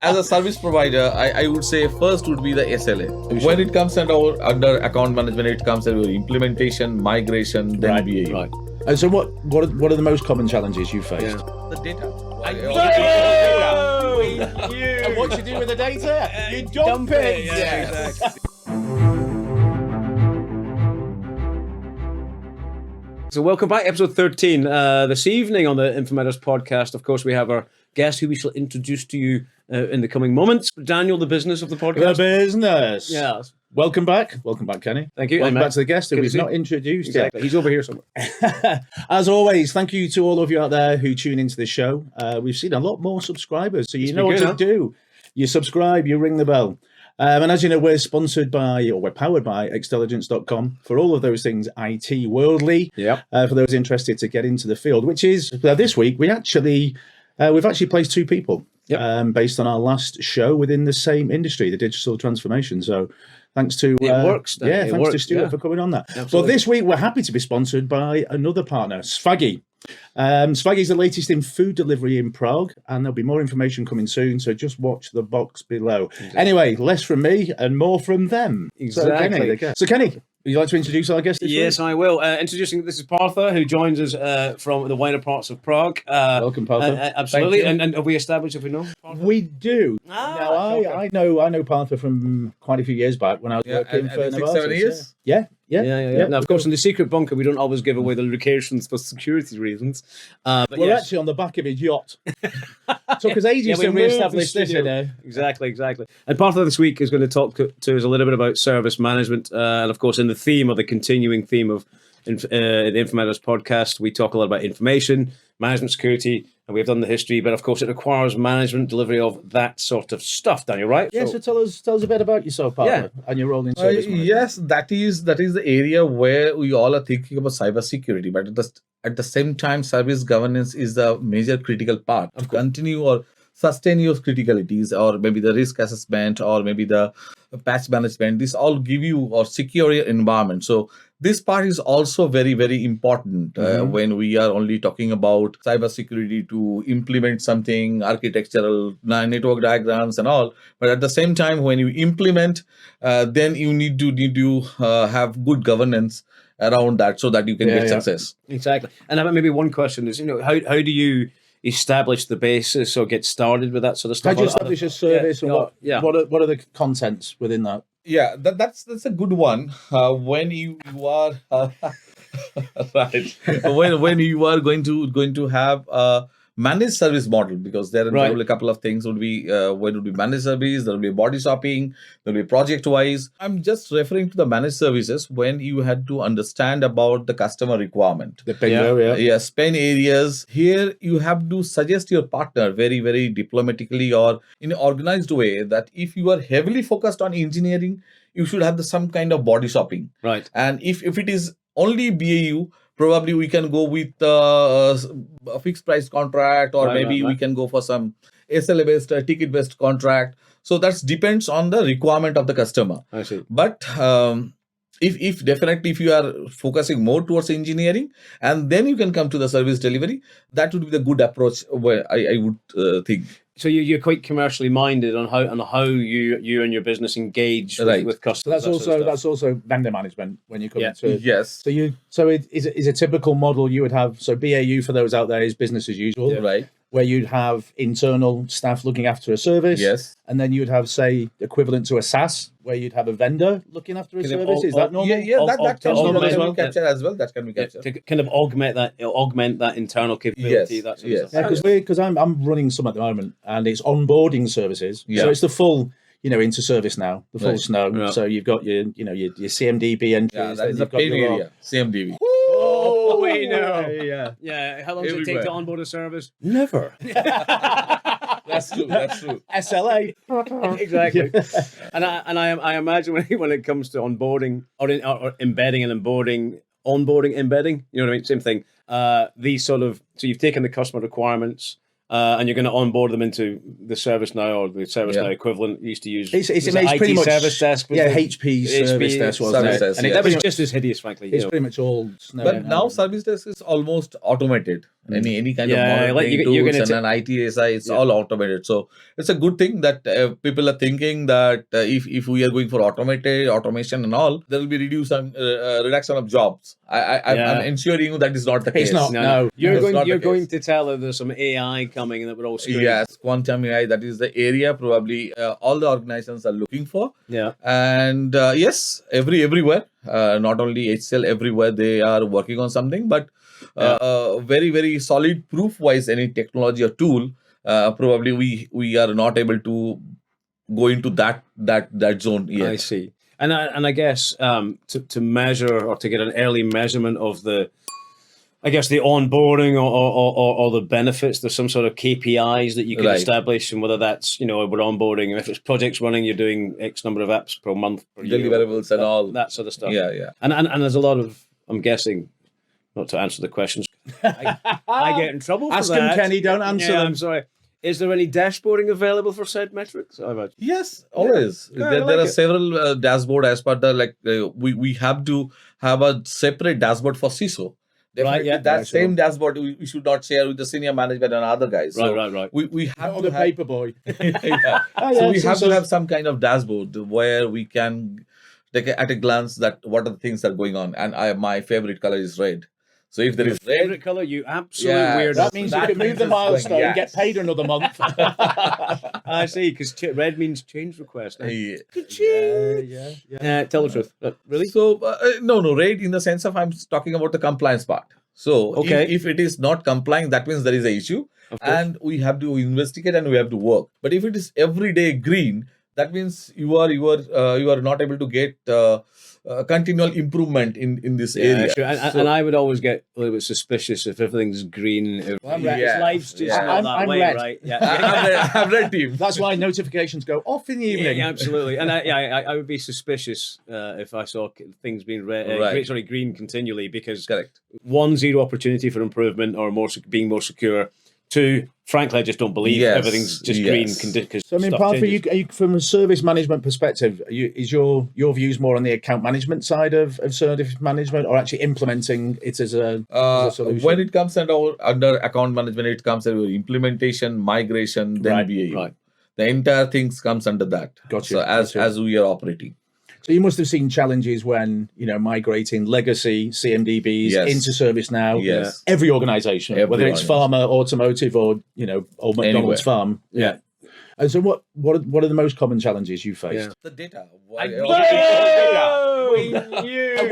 As a service provider, I would say first would be the SLA. When it comes under account management, it comes under implementation, migration, then BAU. Right. And so what are the most common challenges you faced? The data. And what you do with the data? You dump it. Yeah, exactly. So welcome back, episode 13. This evening on the InfoMatters podcast, of course, we have our guest who we shall introduce to you in the coming moments. Daniel, the business of the podcast. The business. Yes. Welcome back, Kenny. Thank you. Welcome back to the guest who Good to is see not you. introduced Exactly. He's over here somewhere. yet. As always, thank you to all of you out there who tune into this show. We've seen a lot more subscribers, so you know what to do. You subscribe, you ring the bell. And as you know, we're sponsored by, or we're powered by, Xtelligence.com for all of those things IT worldly. Yep. For those interested to get into the field, which is this week we've actually placed two people based on our last show within the same industry, the digital transformation. So thanks to thanks to Stuart for coming on that. Absolutely. But this week we're happy to be sponsored by another partner, Swaggy. Swaggy is the latest in food delivery in Prague, and there'll be more information coming soon, so just watch the box below. Exactly. Anyway, less from me and more from them. Exactly. So Kenny, would you like to introduce our guest this week? Yes, I will. Introducing, this is Partha, who joins us from the wider parts of Prague. Welcome, Partha. Absolutely. And have we established if we know Partha? We do. Now, okay. I know Partha from quite a few years back when I was working for 6-7 years. Yeah. Now, of course, in the secret bunker, we don't always give away the locations for security reasons. But we're actually on the back of his yacht. Took us ages to re-establish this. Exactly. And part of this week is going to talk to us a little bit about service management. And of course, in the theme of the continuing theme of the InfoMatters podcast, we talk a lot about information, management security, and we've done the history, but of course it requires management delivery of that sort of stuff, Daniel, right? Yeah, so tell us a bit about yourself, Partha, and your role in service management. Yes, that is the area where we all are thinking about cybersecurity, but at the same time, service governance is the major critical part to continue or sustain your criticalities, or maybe the risk assessment, or maybe the patch management. This all give you or secure your environment. So this part is also very, very important when we are only talking about cybersecurity to implement something, architectural network diagrams and all. But at the same time, when you implement, then you need to have good governance around that so that you can get success. Exactly. And maybe one question is, how do you establish the basis or get started with that sort of stuff? How do you establish a service, and what are the contents within that? Yeah, that's a good one. When you are right, when you are going to have a managed service model, because there are a couple of things would be when would be managed service, there will be body shopping, there will be project wise. I'm just referring to the managed services when you had to understand about the customer requirement, the pain area, pain areas. Here you have to suggest your partner very, very diplomatically or in an organized way that if you are heavily focused on engineering, you should have some kind of body shopping, right? And if it is only BAU, probably we can go with a fixed price contract, or maybe we can go for some SLA based, ticket based contract. So that depends on the requirement of the customer. I see. But if you are focusing more towards engineering, and then you can come to the service delivery, that would be the good approach where I would think. So you're quite commercially minded on how you and your business engage with customers. So that's also vendor management when you come into it. Yes. So it is a typical model you would have. So BAU for those out there is business as usual, right? Where you'd have internal staff looking after a service, yes, and then you'd have, say, equivalent to a SaaS, where you'd have a vendor looking after a service. Is that normal? Yeah, that can be captured as well. That can be captured to kind of augment that internal capability. Yes, that sort of stuff. Because I'm running some at the moment, and it's onboarding services. Yeah. So it's the full, into service now, the full snow. Yeah. So you've got your CMDB entries. Yeah, that is the pain area. CMDB. Oh, we know. Yeah. How long does it take to onboard a service? Never. That's true. SLA. Exactly. And I imagine when it comes to onboarding or embedding and onboarding, embedding, you know what I mean? Same thing. These sort of, so you've taken the customer requirements, and you're going to onboard them into the ServiceNow or the ServiceNow equivalent used to use. It's IT pretty much service desk. HP service desk, wasn't it? Desk, and that was just as hideous, frankly. It's pretty much all snow. But now service desk is almost automated. Any kind of Yeah, monitoring like you're tools gonna and an ITSI, it's all automated. So it's a good thing that people are thinking that if we are going for automation and all, there will be reduction of jobs. I'm ensuring you that is not the case. It's not. No. You're It's not you're the going case. to tell her there's some AI coming and that we're all screwed. Yes, quantum AI, that is the area probably all the organizations are looking for. Yeah. And yes, everywhere, not only HCL, everywhere they are working on something, but very, very solid proof wise, any technology or tool, probably we are not able to go into that zone yet. I see. And I guess to measure or to get an early measurement of the, I guess, the onboarding or the benefits, there's some sort of KPIs that you can establish, and whether that's, we're onboarding, if it's projects running, you're doing X number of apps per month, per year, Deliverables and all. that sort of stuff. Yeah. And there's a lot of, I'm guessing, not to answer the questions, I get in trouble for Ask that. them, Kenny, don't answer them. I'm sorry. Is there any dashboarding available for said metrics? I imagine. Yes, always. Yeah, There are several dashboard as per the we have to have a separate dashboard for CISO. Definitely that same dashboard we should not share with the senior management and other guys. So Right. We have Or to the have, paper boy. so we have to have some kind of dashboard where we can take at a glance that what are the things that are going on. And my favorite color is red. So if there is red, Favorite color, you absolute Yeah, weird. That means you can move the milestone and get paid another month. I see, because red means change request. Yeah. Tell the truth. Really? So no, red in the sense of I'm talking about the compliance part. So if it is not complying, that means there is an issue, and we have to investigate and we have to work. But if it is everyday green, that means you are not able to get continual improvement in this area. Sure. And I would always get a little bit suspicious if everything's green. I'm red. Life's just not that I'm way, red. right? I'm red team. That's why notifications go off in the evening. Yeah, absolutely. And I would be suspicious if I saw things being green continually, because Correct. 1, zero opportunity for improvement or being more secure. 2, frankly, I just don't believe everything's just green. So, I mean, Partha, you, from a service management perspective, is your views more on the account management side of service management, or actually implementing it as a solution? When it comes under account management, it comes under implementation, migration, then BAU. Right. The entire things comes under that. Gotcha. So as we are operating. So you must have seen challenges when, migrating legacy CMDBs into ServiceNow. Yes. Every organization, whether it's pharma, automotive, or, old McDonald's farm. Yeah. And so what are the most common challenges you faced? The data. And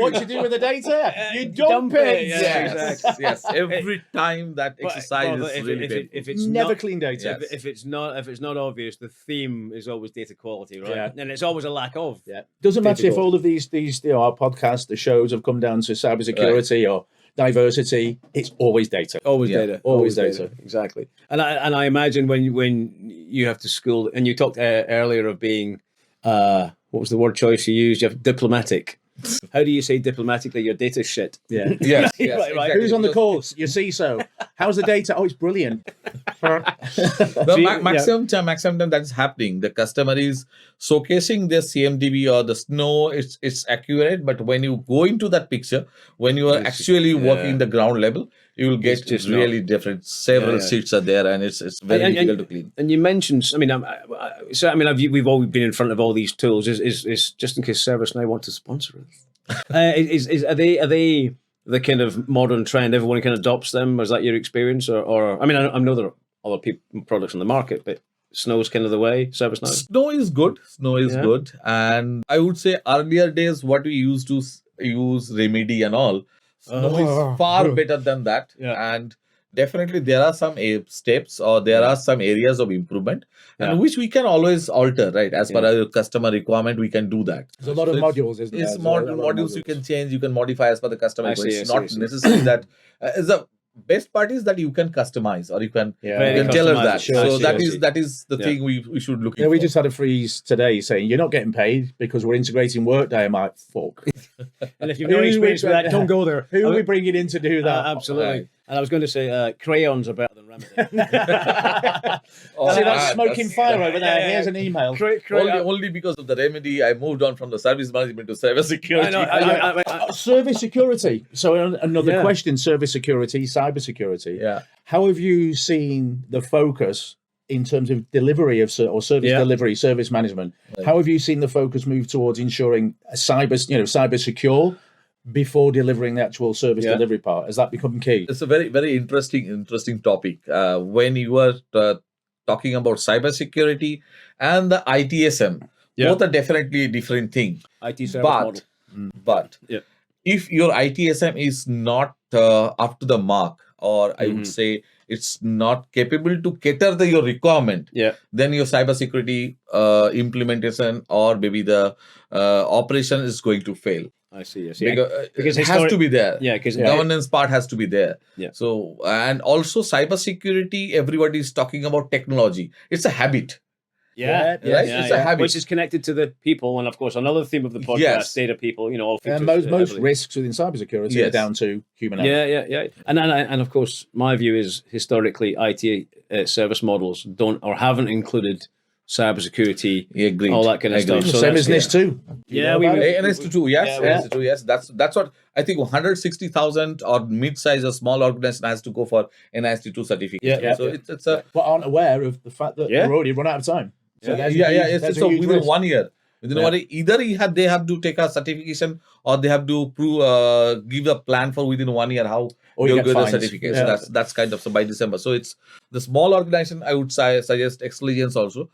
what you do with the data? You dump it. Yes. Every time that exercise is really painful. If it's Never not, clean data. If it's not obvious, the theme is always data quality, right? Yeah. And it's always a lack of. Yeah. Doesn't matter if all of these our podcasts, the shows have come down to cybersecurity or diversity. It's always data. Always data. Always data. Exactly. And I imagine when you have to school, and you talked earlier of being what was the word choice you used? You have diplomatic. How do you say diplomatically your data's shit? Yeah. Yes. Right. Exactly. Who's on the course? Your CISO. How's the data? Oh, it's brilliant. The maximum time that is happening, the customer is showcasing their CMDB or the Snow. It's accurate, but when you go into that picture, when you are actually working the ground level, you will get just really different. Several sheets are there, and it's very difficult to clean. And you mentioned, we've always been in front of all these tools. Is just in case ServiceNow want to sponsor us? Are they the kind of modern trend? Everyone kind of adopts them. Is that your experience, or I know there are other products on the market, but Snow's kind of the way. ServiceNow. Snow is good. Good, and I would say earlier days what we used to use Remedy and all. Snow is far better than that, and definitely there are some steps or there are some areas of improvement, and which we can always alter, right? As per our customer requirement, we can do that. There's a lot of modules, isn't there? It's modules you can change, you can modify as per the customer. It's not necessarily that. The best part is that you can customize or you can tailor that. So that is the thing we should look for. We just had a freeze today saying you're not getting paid because we're integrating Workday. I'm like, fuck. And if you've no experience with that, don't go there. Who are we bringing in to do that? Absolutely. And I was going to say crayons are better than remedy. See that smoking fire over there? yeah. Here's an email. Only because of the remedy, I moved on from the service management to cybersecurity. Service security. So another question: service security, cybersecurity. Yeah. How have you seen the focus in terms of delivery of service delivery, service management? Right. How have you seen the focus move towards ensuring cyber secure before delivering the actual service delivery part? Has that become key? It's a very, very interesting topic. When you were talking about cybersecurity and the ITSM, both are definitely a different thing. IT service model. But if your ITSM is not up to the mark, or I would say it's not capable to cater your requirement, then your cybersecurity implementation or maybe the operation is going to fail. I see. Because it has to be there. Yeah, because governance part has to be there. Yeah. So, and also cybersecurity, everybody is talking about technology. It's a habit. Right? It's a habit. Which is connected to the people. And of course, another theme of the podcast, data people, all and most risks within cybersecurity are down to human error. Yeah. And of course, my view is historically IT service models don't or haven't included cybersecurity, all that kind of stuff. So same as NIST2. NIST2, yes. That's what I think. 160,000 or mid-size or small organization has to go for NIST2 certification. So it's a. But aren't aware of the fact that we're already run out of time. So so within 1 year. Within 1 year, either they have to take a certification or they have to give a plan for within 1 year how you'll get the certification. That's kind of so by December. So it's the small organization. I would suggest Excellence also.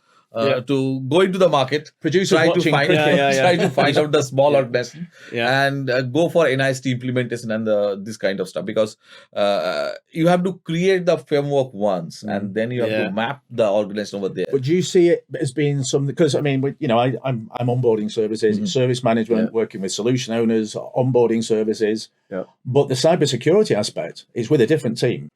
To go into the market, try to find out the small organization and go for NIST implementation and this kind of stuff, because you have to create the framework once and then you have to map the organization over there. But do you see it as being something? Because I mean, I'm onboarding services, service management, working with solution owners, onboarding services. But the cybersecurity aspect is with a different team,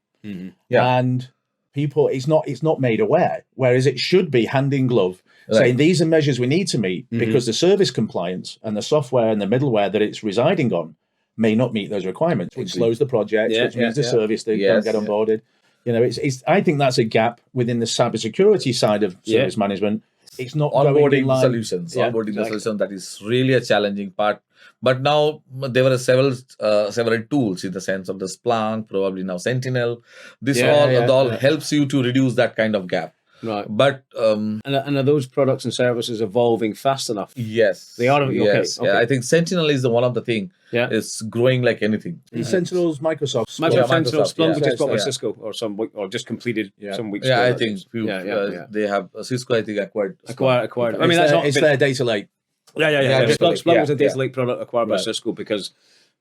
and people, it's not made aware, whereas it should be hand in glove, saying these are measures we need to meet because the service compliance and the software and the middleware that it's residing on may not meet those requirements, which slows the project, which means the service they don't get onboarded. I think that's a gap within the cybersecurity side of service management. It's not onboarding the solutions. Onboarding the solution, that is really a challenging part. But now there were several tools in the sense of the Splunk, probably now Sentinel. This all helps you to reduce that kind of gap. Right. But and are those products and services evolving fast enough? Yes. They are. Yes. Okay. Yeah, I think Sentinel is the one of the thing. It's growing like anything. Sentinel's Microsoft. Microsoft Splunk just bought by Cisco or just completed some weeks ago. I think they have Cisco. I think acquired. I mean, it's their data lake. Splunk was a data lake product acquired by Cisco because,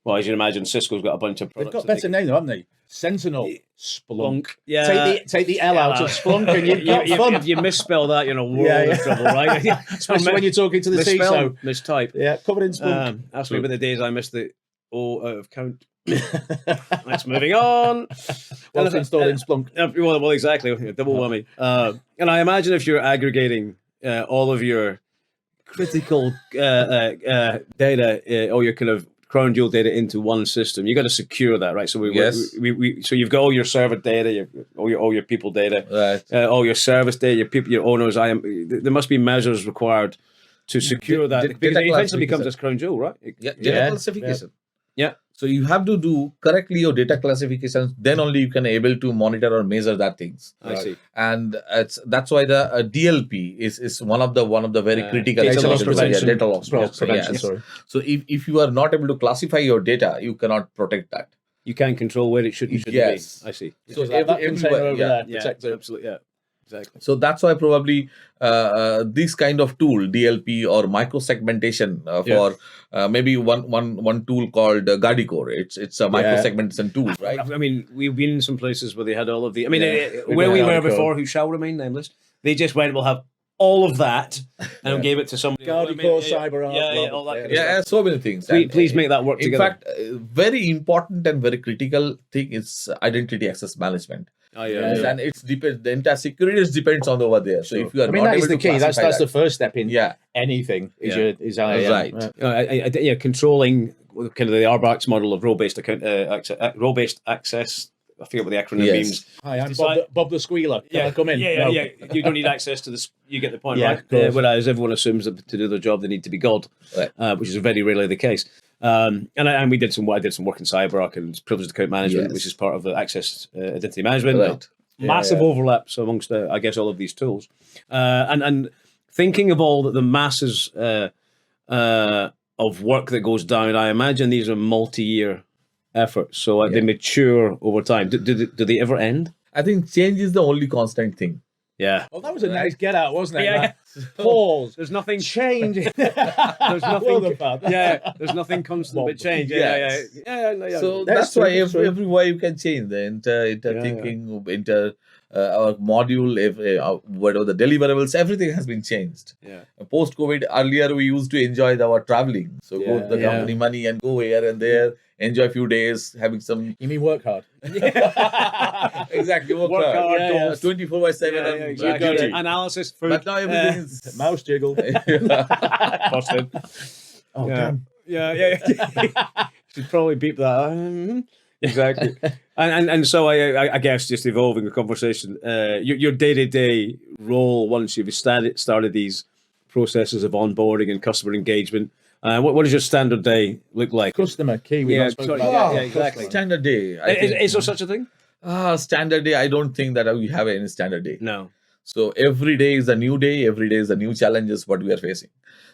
well, as you can imagine, Cisco's got a bunch of products. They've got better names, haven't they? Sentinel, Splunk. Yeah. Take the L out of Splunk and you've got fun. If you misspell that, you're in a world of trouble, right? Especially when you're talking to the CISO. Mistype. Yeah, covered in Splunk. Ask me about the days I missed the O out of count. Let's moving on. Well, installed in Splunk. Well, exactly. Double whammy. And I imagine if you're aggregating all of your critical data or your kind of crown jewel data into one system, you got to secure that, right? So so you've got all your server data, all your people data, all your service data, your people, your owners. There must be measures required to secure that, because it eventually becomes this crown jewel, right? Data classification. So you have to do correctly your data classifications. Then only you can able to monitor or measure that things. I see. And that's why the DLP is one of the very critical data loss prevention. Sorry. So if you are not able to classify your data, you cannot protect that. You can't control where it should be. Yes. I see. So everywhere, absolutely. Exactly. So that's why probably this kind of tool, DLP or micro-segmentation for maybe one tool called Guardicore. It's a micro-segmentation tool, right? I mean, we've been in some places where they had all of the... I mean, where we were before, who shall remain nameless, they just went, we'll have all of that and gave it to somebody. Guardicore, CyberArk, all that kind of stuff. So many things. Please make that work together. In fact, very important and very critical thing is identity access management. And it's depends. The entire security depends on over there. So if you are not that is able the to key. That's the first step in anything. Right. Controlling kind of the RBAC's model of role-based access I forget what the acronym Yes. means. Hi, I'm Bob the Squealer. Can I come in? Yeah, No. yeah. You don't need access to this. You get the point, Yeah, right? of course. Whereas everyone assumes that to do their job, they need to be God, Right. which is very rarely the case. And I did some work in CyberArk and privileged account management, Yes. which is part of the access identity management. Right. Massive overlaps amongst, I guess, all of these tools. And thinking of all the masses of work that goes down, I imagine these are multi-year efforts, so they mature over time. Do they ever end? I think change is the only constant thing. Yeah. Well, that was a nice get out, wasn't it? Yeah. Pause. There's nothing. Change. There's nothing. Well done, Pat. Yeah. There's nothing constant but change. Yes. Yeah. So That's that's why true, that's true. every way you can change the inter thinking, our module, whatever the deliverables, everything has been changed. Yeah. Post COVID, earlier we used to enjoy our traveling, so go to the Yeah. company money and go here and there, enjoy a few days, having some You mean work hard? exactly work Work hard, hard, golf. 24/7. Yeah, and exactly. duty. Analysis, food. But now everything is Mouse jiggle. Busted. Oh, Yeah. damn. Yeah. Should probably beep that. Exactly. And so I guess just evolving the conversation, your day-to-day role once you've started these processes of onboarding and customer engagement. What does your standard day look like? Customer key. We Yeah, not spoken sorry, about yeah, that. exactly. standard day. I think, Is there such a thing? standard day. I don't think that we have any standard day. No. So every day is a new day. Every day is a new challenges what we are facing.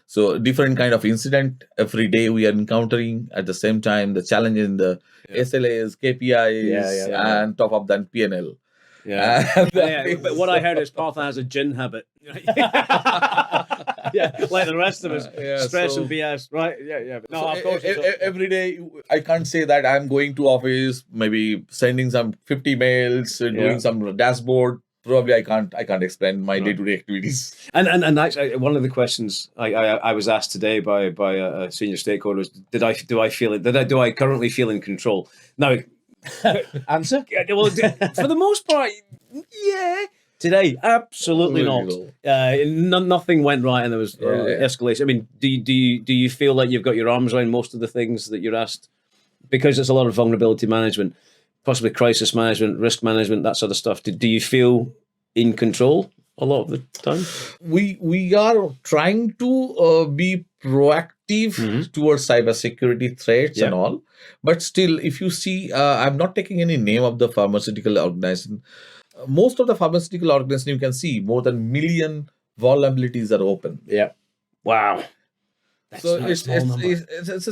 So different kind of incident every day we are encountering. At the same time, the challenge in the SLAs, KPIs, and top of that PNL. Yeah. And that Yeah, but is- what I heard is Partha has a gin habit. Yeah, like the rest of us. Yeah, Stress so- and BS, right? Yeah. But no, So of course. every day I can't say that I'm going to office, maybe sending some 50 mails, doing some dashboard. Probably I can't explain my day-to-day activities. And actually, one of the questions I was asked today by a senior stakeholder was, do I currently feel in control? Now, Answer? well, for the most part, yeah. Today, absolutely not. Nothing went right, and there was escalation. I mean, do you feel like you've got your arms around most of the things that you're asked? Because it's a lot of vulnerability management, possibly crisis management, risk management, that sort of stuff. Do you feel in control a lot of the time? We are trying to be proactive towards cybersecurity threats and all, but still, if you see, I'm not taking any name of the pharmaceutical organization. Most of the pharmaceutical organizations, you can see more than million vulnerabilities are open. Yeah. Wow. So it's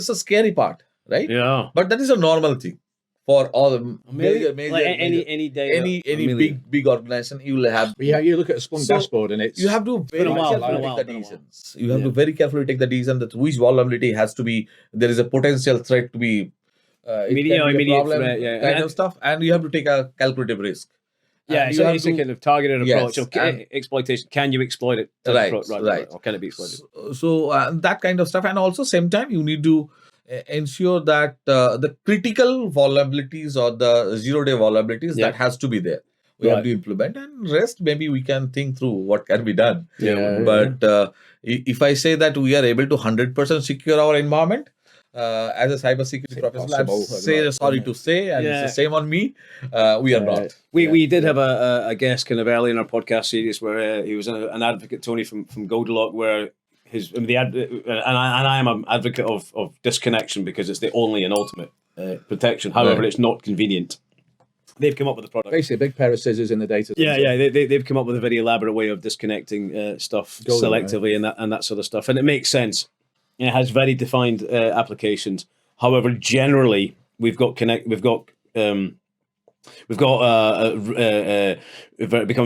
a scary part, right? Yeah. But that is a normal thing for all the major Like any day, any big organization. You will have. But yeah, you look at a Splunk So, dashboard and it's... You have to very been a while, carefully been a while, take the been a while. decisions. You have to very carefully take the decision that which vulnerability has to be. There is a potential threat to be. Immediate problem, threat, yeah. kind And- of stuff, and you have to take a calculative risk. Yeah, And so you have it's a to- kind of targeted approach. Yes, Okay, exploitation. Can you exploit it? Right, Right. Or can it be exploited? So that kind of stuff, and also same time you need to ensure that the critical vulnerabilities or the zero-day vulnerabilities that has to be there. We have to implement, and rest maybe we can think through what can be done. But if I say that we are able to 100% secure our environment. As a cybersecurity professional, I'm sorry to say, and it's the same on me. We are not. We did have a guest kind of early in our podcast series where he was an advocate, Tony from Goldilock, where I am an advocate of disconnection because it's the only and ultimate protection. However, it's not convenient. They've come up with a product. Basically, a big pair of scissors in the data center. Yeah. They've come up with a very elaborate way of disconnecting stuff selectively and that sort of stuff, and it makes sense. It has very defined applications. However, generally, we've become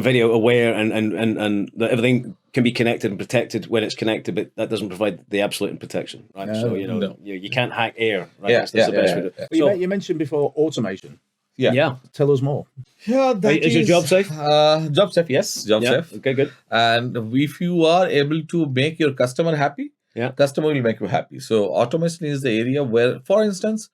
video aware, and that everything can be connected and protected when it's connected, but that doesn't provide the absolute protection, right? So you can't hack air, right? That's the best way to do it. So, You mentioned before automation. yeah. Tell us more. Yeah, Is your job safe? Job safe, yes, job safe. Okay, good. And if you are able to make your customer happy, customer will make you happy. So automation is the area where, for instance,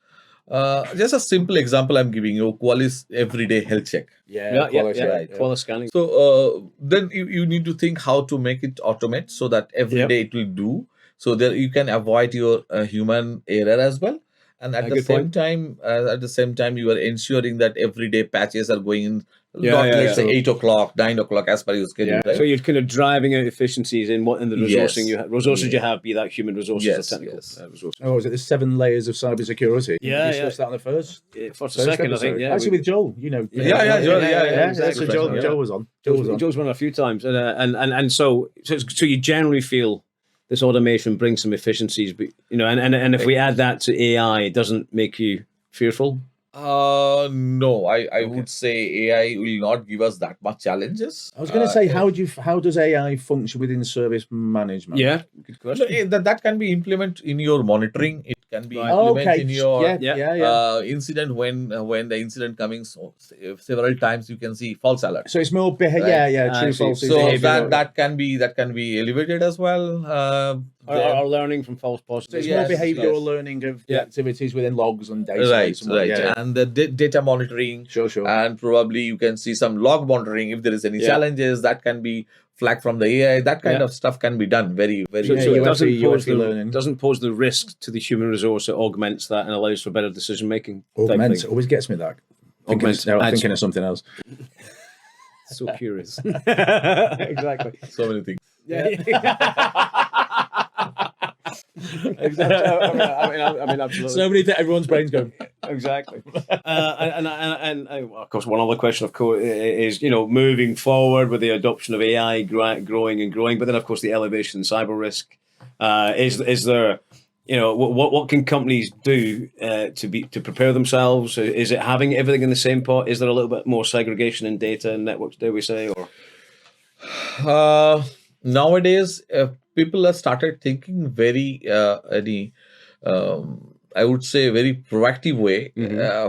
just a simple example I'm giving you, Qualys everyday health check. Qualys scanning. So then you need to think how to make it automate so that every day it will do. So there you can avoid your human error as well. And at Good point. the same time, you are ensuring that everyday patches are going in, Yeah, not yeah, let's yeah. say 8 o'clock, 9 o'clock as per your schedule. Yeah. Right? So you're kind of driving out efficiencies in the resourcing Yes. you have, be that human resources or Yes, technical yes. resources. Oh, was it the 7 layers of cybersecurity? Yeah, We discussed that on the first. First a second, I think. Yeah, Actually, with Joel, Joel, yeah, So exactly. Joel was on. Joel was on. Joe's won a few times, and so you generally feel this automation brings some efficiencies, but and if we add that to AI, it doesn't make you fearful. No, I would say AI will not give us that much challenges. I was going to say, how does AI function within service management? Yeah, good question. That can be implemented in your monitoring. It can be Right. implemented in your yeah. incident when the incident coming several times you can see false alert. So it's more Right. true false. So behavioral. that can be elevated as well. Or learning from false So positives. it's more Yes, behavioral yes. learning of the Yeah. activities within logs and data. Right. Yeah. And the data monitoring. Sure. And probably you can see some log monitoring if there is any Yeah. challenges that can be flagged from the AI. That kind Yeah. of stuff can be done very, very. So, Yeah, so it UFT learning. doesn't pose the risk to the human resource. It augments that and allows for better decision making. Augment always gets me that. I'm thinking of something else. So curious. Exactly. So many things. Exactly. I mean, absolutely. So many things. Everyone's brains go. Exactly. And of course, one other question, of course, is moving forward with the adoption of AI growing and growing, but then of course the elevation in cyber risk. Is there, what can companies do to prepare themselves? Is it having everything in the same pot? Is there a little bit more segregation in data and networks, dare we say, or? Nowadays, people have started thinking very I would say very proactive way.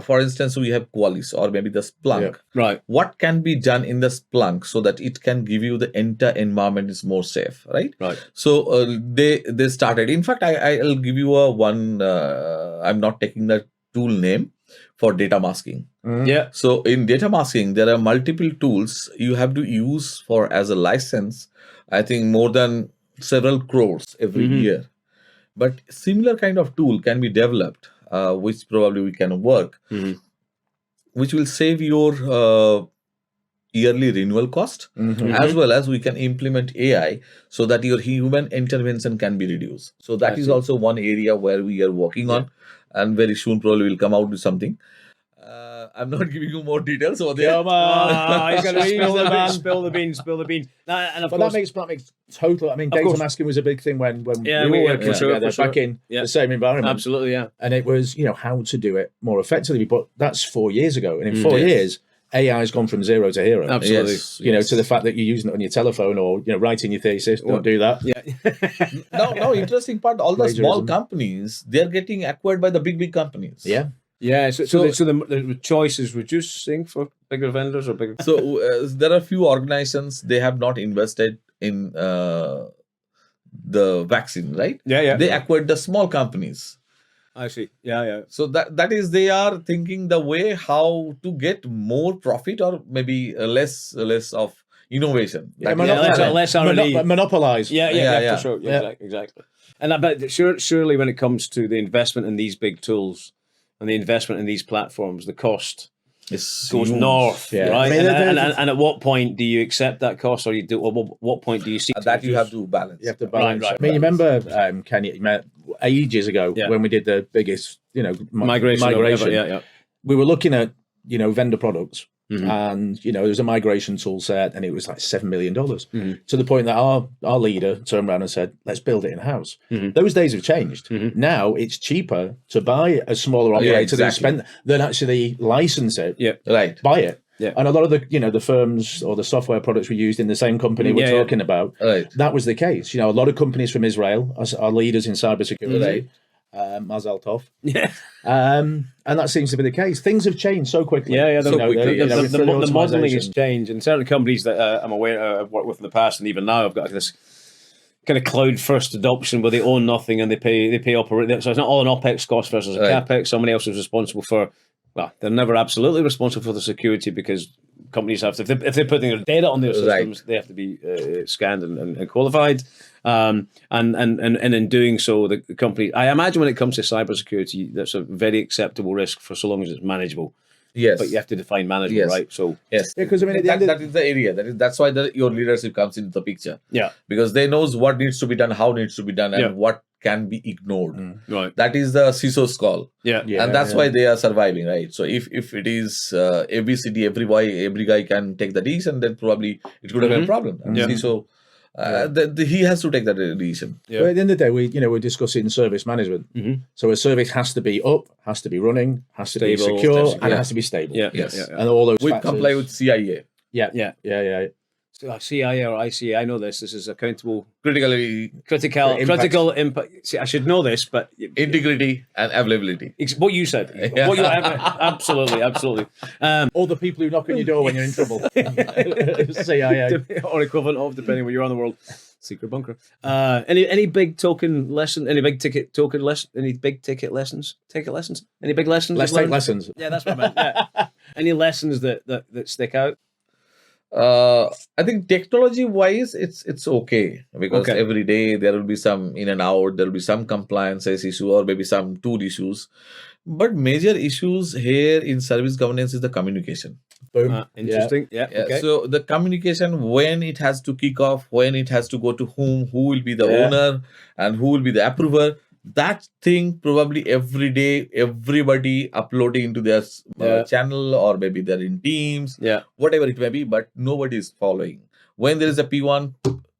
For instance, we have Qualys or maybe the Splunk. Yeah. Right. What can be done in the Splunk so that it can give you the entire environment is more safe, right? Right. So they started. In fact, I'll give you one. I'm not taking the tool name for data masking. Yeah. So in data masking, there are multiple tools you have to use for as a license. I think more than several crores every year. But similar kind of tool can be developed, which probably we can work, which will save your yearly renewal cost, as well as we can implement AI so that your human intervention can be reduced. So that is also one area where we are working on, and very soon probably will come out with something. I'm not giving you more details over there. Come on, He's going to spill the beans. And of But course, that makes total. I mean, data masking was a big thing when we were working together back in the same environment. absolutely, yeah. And it was, how to do it more effectively. But that's 4 years ago, and in 4 years, AI has gone from zero to hero. Absolutely. Yes, To the fact that you're using it on your telephone or writing your thesis. Don't do that. Yeah. No, interesting part. All the small Plagiarism. companies, they're getting acquired by the big companies. Yeah. Yeah. So the choice is reducing for bigger vendors or bigger. So there are few organizations, they have not invested in the vaccine, right? Yeah. They acquired the small companies. I see. Yeah. So that is, they are thinking the way how to get more profit or maybe less of innovation. Yeah, less already monopolize. Yeah, for sure. Yeah, exactly. And I bet surely when it comes to the investment in these big tools and the investment in these platforms, the cost It's goes huge. north, Yeah. right? I mean, And at what point do you accept that cost, or what point do you see That you have to balance. You have to balance. Right. I mean, you remember, Kenny, you met ages ago when we did the biggest, migration. Yeah. We were looking at, vendor products. And, there was a migration tool set and it was like $7 million to the point that our leader turned around and said, let's build it in-house. Those days have changed. Now it's cheaper to buy a smaller operator than actually license it, Right. buy it. Yeah. And a lot of the, the firms or the software products we used in the same company we're talking about, Right. that was the case. A lot of companies from Israel are leaders in cybersecurity. Mazel tov. Yeah. And that seems to be the case. Things have changed so quickly. Yeah. The modeling has automation. changed, and certain companies that I'm aware I've worked with in the past, and even now I've got this kind of cloud first adoption where they own nothing and they pay operate. So it's not all an OPEX cost versus a CapEx. Somebody else is responsible for. Well, they're never absolutely responsible for the security because companies have to, if they're putting their data on their systems, they have to be scanned and qualified. And in doing so, the company, I imagine when it comes to cybersecurity, that's a very acceptable risk for so long as it's manageable. Yes, but you have to define manageable, right? So yes, because I mean, that is the area. That's why your leadership comes into the picture. Yeah, because they knows what needs to be done, how needs to be done, and what can be ignored. Right. That is the CISO's call. Yeah, and that's why they are surviving, right? So if it is ABCD, every guy can take the decision, then probably it could have been a problem. And CISO. He has to take that decision. But at the end of the day, we're discussing service management. So a service has to be up, has to be running, has to be secure, and it has to be stable. And all those we factors. comply with CIA. Yeah. So CIA or ICA, I know this. This is accountable, critical impact. See, I should know this, but integrity and availability. What you said. What you absolutely. All the people who knock on your door when you're in trouble. CIA or equivalent of, depending where you are in the world. Secret bunker. Any big token lesson? Any big ticket token lesson? Any big ticket lessons? Ticket lessons? Any big lessons? Let's take lessons. Yeah, that's what I meant. Yeah. Any lessons that stick out? I think technology wise, it's okay because every day there will be some in and out, there will be some compliances issue or maybe some tool issues. But major issues here in service governance is the communication. Boom. Interesting. Yeah. Okay. So the communication, when it has to kick off, when it has to go to whom, who will be the owner and who will be the approver. That thing probably every day, everybody uploading into their channel or maybe they're in Teams, whatever it may be, but nobody is following. When there is a P1,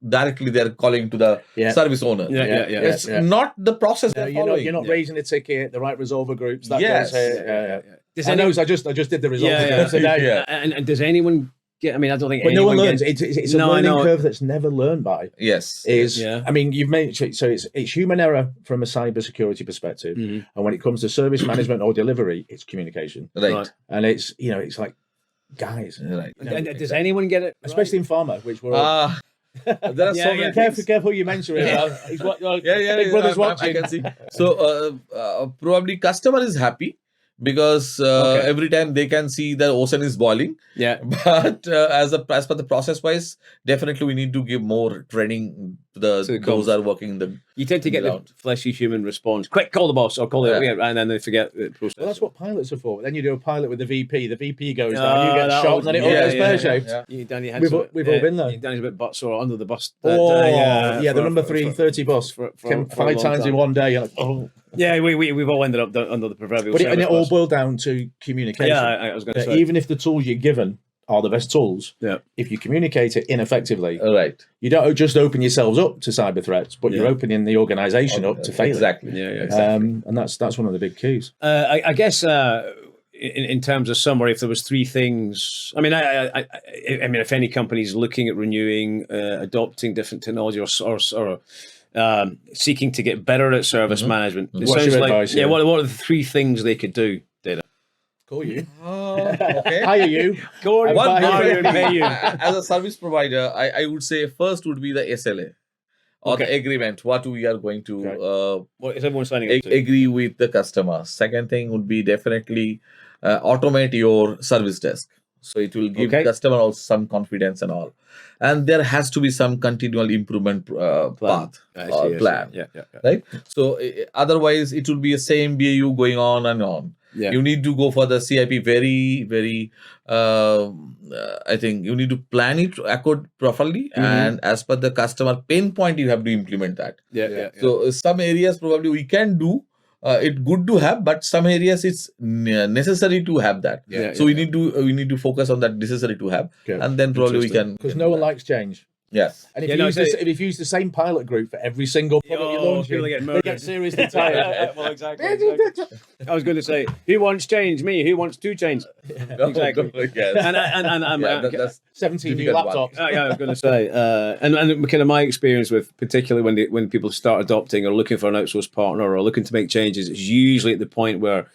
directly they're calling to the service owner. It's not the process they're following. You're not raising a ticket, the right resolver groups. That yes. I just did the resolver groups today. And does anyone get? I mean, I don't think. But no one learns. It's a learning curve that's never learned by. Yes. I mean, you've mentioned so it's human error from a cybersecurity perspective, and when it comes to service management or delivery, it's communication. Right. And it's it's like guys. Right. And does anyone get it? Especially in pharma, which we're all. There are so many careful who you mention it. Big brother's watching. I can see. So probably customer is happy because every time they can see the ocean is boiling. Yeah. But as per the process wise, definitely we need to give more training to those are working the. You tend to get the fleshy human response. Quick, call the boss or call it, and then they forget the process. Well, that's what pilots are for. Then you do a pilot with the VP. The VP goes down, you get shot, and then it all gets pear-shaped. We've all been there. Danny's a bit butt sore under the bus. The number 330 bus came 5 times in one day. You're like, oh. Yeah, we've all ended up under the proverbial. And it all boiled down to communication. Yeah, I was going to say. Even if the tools you're given are the best tools, if you communicate it ineffectively, you don't just open yourselves up to cyber threats, but you're opening the organisation up to fail. Exactly. And that's one of the big keys. I guess in terms of summary, if there was 3 things, I mean, I mean, if any company's looking at renewing, adopting different technology, or seeking to get better at service management, it What's sounds your like advice, what are the 3 things they could do? Call you. Okay. Hire you. Go on, pay you. As a service provider, I would say first would be the SLA or the agreement. What we are going to what is everyone signing up to? agree with the customer. Second thing would be definitely automate your service desk. So it will give customer also some confidence and all. And there has to be some continual improvement path or plan. Right? So otherwise it will be the same BAU going on and on. You need to go for the CIP very, very, I think you need to plan it properly and as per the customer pain point, you have to implement that. So some areas probably we can do, it's good to have, but some areas it's necessary to have that. So we need to focus on that necessary to have, and then probably we can. Because no one likes change. Yes. And if you use the same pilot group for every single product you launch, they get seriously tired. Well, exactly. I was going to say, who wants change? Me. Who wants to change? Exactly. And that's 17 new laptops. I was going to say, and kind of my experience with, particularly when people start adopting or looking for an outsourced partner or looking to make changes, it's usually at the point where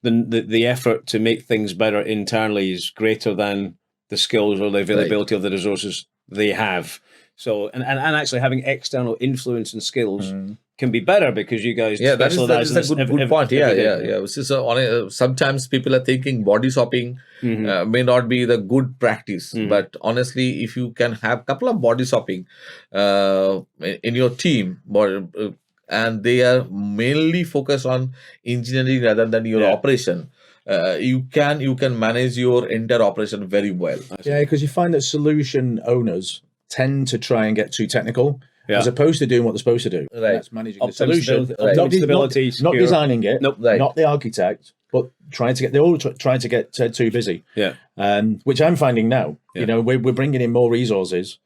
the effort to make things better internally is greater than the skills or the availability of the resources they have. So and actually having external influence and skills can be better because you guys that specialize is a good point. Which is sometimes people are thinking body shopping may not be the good practice, but honestly, if you can have a couple of body shopping in your team, and they are mainly focused on engineering rather than your operation, you can manage your entire operation very well. Yeah, because you find that solution owners tend to try and get too technical. As opposed to doing what they're supposed to do. Right. That's managing the solution. Stability, not designing it, right. not the architect, but they're all trying to get too busy. Yeah. Which I'm finding now. You know, we're bringing in more resources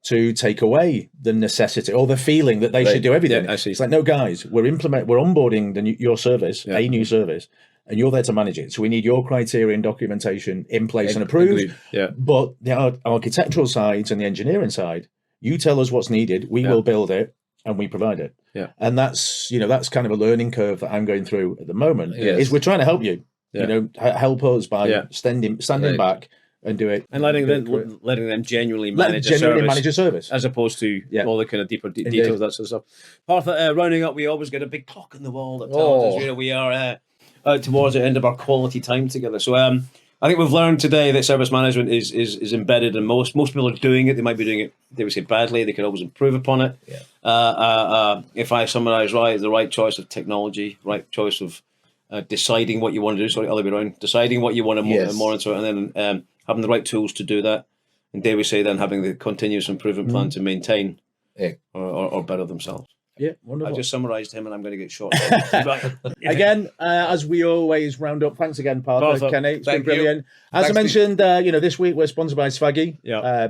to take away the necessity or the feeling that they should do everything. Yeah, I see. It's like, no, guys, we're onboarding your service, a new service, and you're there to manage it. So we need your criteria and documentation in place and approved. Agreed. Yeah. But the architectural sides and the engineering side, you tell us what's needed, we will build it, and we provide it. Yeah. And that's kind of a learning curve that I'm going through at the moment. Yes. Is we're trying to help you. Yeah. You know, help us by standing back and do it, and letting them genuinely manage a service, as opposed to all the kind of deeper details, that sort of stuff. Partha, rounding up, we always get a big clock on the wall that tells us, we are towards the end of our quality time together. So I think we've learned today that service management is embedded in most people are doing it. They might be doing it, they would say, badly. They could always improve upon it. Yeah. If I summarize the right choice of technology, right choice of deciding what you want to do. Sorry, other way around. Deciding what you want to monitor, and then having the right tools to do that. And dare we say, then having the continuous improvement plan to maintain or better themselves. Yeah, wonderful. I just summarised him, and I'm going to get shot. Again, as we always round up, thanks again, Partha, Kenny. It's been brilliant. As I mentioned, this week we're sponsored by Swaggy. Yeah.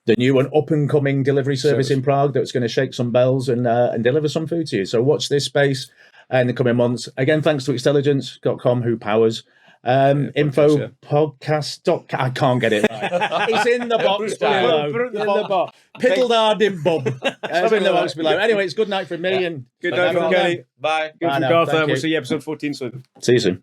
The new and up-and-coming delivery service in Prague that's going to shake some bells and deliver some food to you. So watch this space in the coming months. Again, thanks to Xtelligence.com, who powers info podcast. I can't get it right. It's in the box below. In the box. Piddled hard in bub. It's in the box below. Anyway, it's good night from me and good night from Kenny. Bye. Good from Garth. We'll see you episode 14 soon. See you soon.